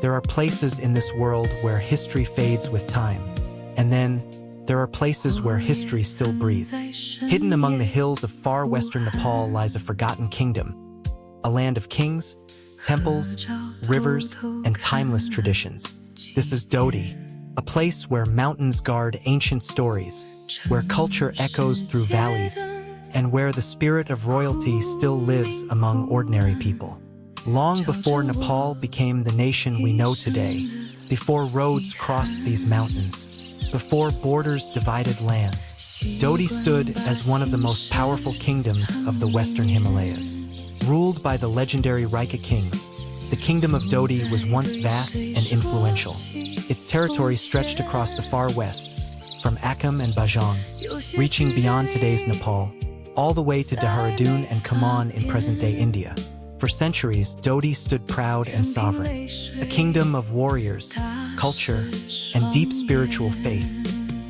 There are places in this world where history fades with time, and then there are places where history still breathes. Hidden among the hills of far western Nepal lies a forgotten kingdom, a land of kings, temples, rivers, and timeless traditions. This is Doti, a place where mountains guard ancient stories, where culture echoes through valleys, and where the spirit of royalty still lives among ordinary people. Long before Nepal became the nation we know today, before roads crossed these mountains, before borders divided lands, Doti stood as one of the most powerful kingdoms of the Western Himalayas. Ruled by the legendary Raika kings, the kingdom of Doti was once vast and influential. Its territory stretched across the far west, from Akkam and Bajang, reaching beyond today's Nepal, all the way to Dehradun and Kumaon in present-day India. For centuries, Doti stood proud and sovereign, a kingdom of warriors, culture, and deep spiritual faith.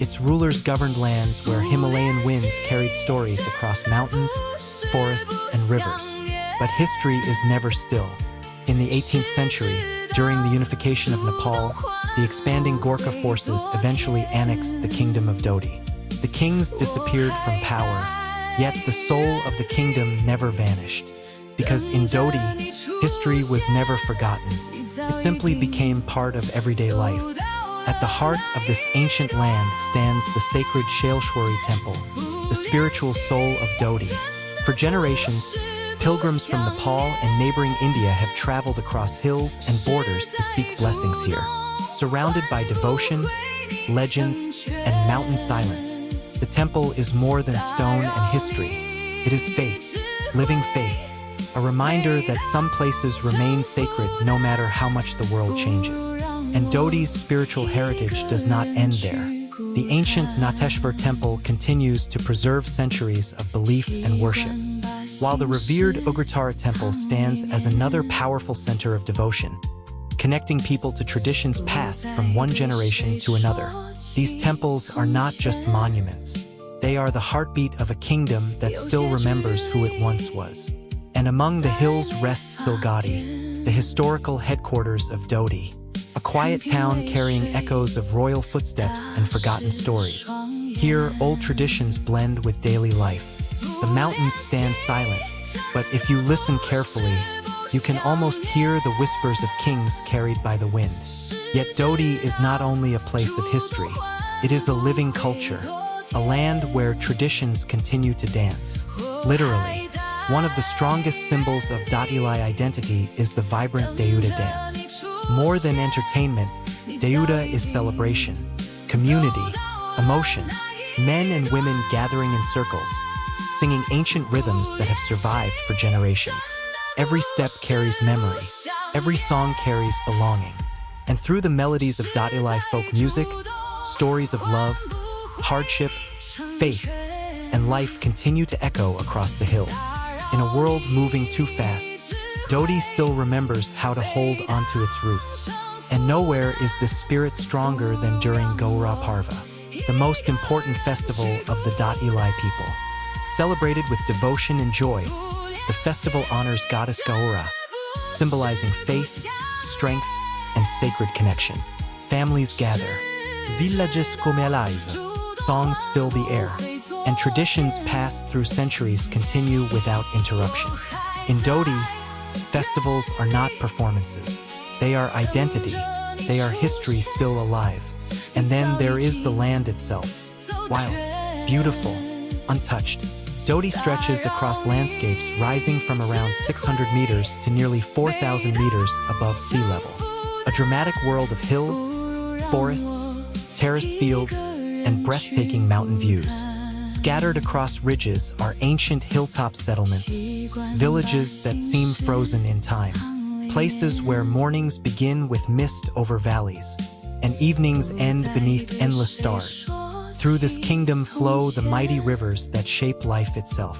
Its rulers governed lands where Himalayan winds carried stories across mountains, forests, and rivers. But history is never still. In the 18th century, during the unification of Nepal, the expanding Gorkha forces eventually annexed the kingdom of Doti. The kings disappeared from power, yet the soul of the kingdom never vanished. Because in Doti, history was never forgotten. It simply became part of everyday life. At the heart of this ancient land stands the sacred Shaileshari Temple, the spiritual soul of Doti. For generations, pilgrims from Nepal and neighboring India have traveled across hills and borders to seek blessings here. Surrounded by devotion, legends, and mountain silence, the temple is more than stone and history. It is faith, living faith, a reminder that some places remain sacred no matter how much the world changes. And Doti's spiritual heritage does not end there. The ancient Nateshvar temple continues to preserve centuries of belief and worship, while the revered Ugratara temple stands as another powerful center of devotion, connecting people to traditions passed from one generation to another. These temples are not just monuments. They are the heartbeat of a kingdom that still remembers who it once was. And among the hills rests Silgati, the historical headquarters of Doti, a quiet town carrying echoes of royal footsteps and forgotten stories. Here, old traditions blend with daily life. The mountains stand silent, but if you listen carefully, you can almost hear the whispers of kings carried by the wind. Yet Doti is not only a place of history, it is a living culture, a land where traditions continue to dance. Literally, one of the strongest symbols of Doteli identity is the vibrant Deyuda dance. More than entertainment, Deyuda is celebration, community, emotion, men and women gathering in circles, singing ancient rhythms that have survived for generations. Every step carries memory, every song carries belonging. And through the melodies of Doteli folk music, stories of love, hardship, faith, and life continue to echo across the hills. In a world moving too fast, Doti still remembers how to hold onto its roots. And nowhere is this spirit stronger than during Gaura Parva, the most important festival of the Doteli people. Celebrated with devotion and joy, the festival honors goddess Gaura, symbolizing faith, strength, and sacred connection. Families gather, villages come alive, songs fill the air, and traditions passed through centuries continue without interruption. In Doti, festivals are not performances. They are identity. They are history still alive. And then there is the land itself. Wild, beautiful, untouched. Doti stretches across landscapes rising from around 600 meters to nearly 4,000 meters above sea level. A dramatic world of hills, forests, terraced fields, and breathtaking mountain views. Scattered across ridges are ancient hilltop settlements, villages that seem frozen in time, places where mornings begin with mist over valleys, and evenings end beneath endless stars. Through this kingdom flow the mighty rivers that shape life itself.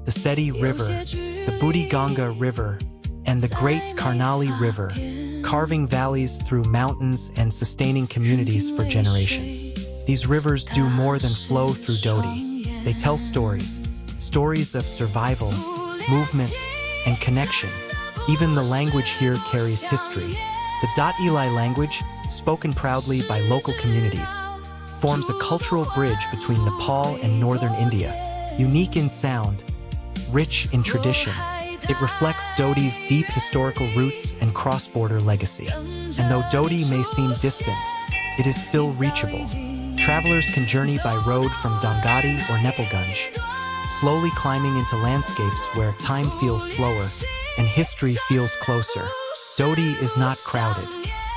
The Seti River, the Budi Ganga River, and the Great Karnali River, carving valleys through mountains and sustaining communities for generations. These rivers do more than flow through Doti. They tell stories of survival, movement, and connection. Even the language here carries history. The Doteli language, spoken proudly by local communities, forms a cultural bridge between Nepal and northern India. Unique in sound, rich in tradition, it reflects Doti's deep historical roots and cross-border legacy. And though Doti may seem distant, it is still reachable. Travelers can journey by road from Dongadi or Nepalganj, slowly climbing into landscapes where time feels slower and history feels closer. Doti is not crowded,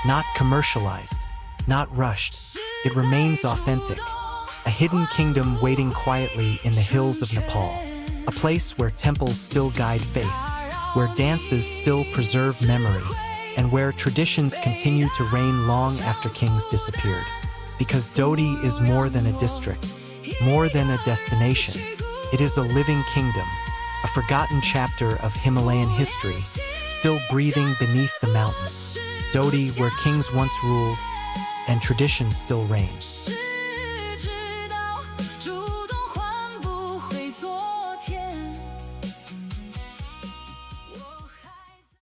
not commercialized, not rushed. It remains authentic, a hidden kingdom waiting quietly in the hills of Nepal, a place where temples still guide faith, where dances still preserve memory, and where traditions continue to reign long after kings disappeared. Because Doti is more than a district, more than a destination. It is a living kingdom, a forgotten chapter of Himalayan history, still breathing beneath the mountains. Doti, where kings once ruled and traditions still reign.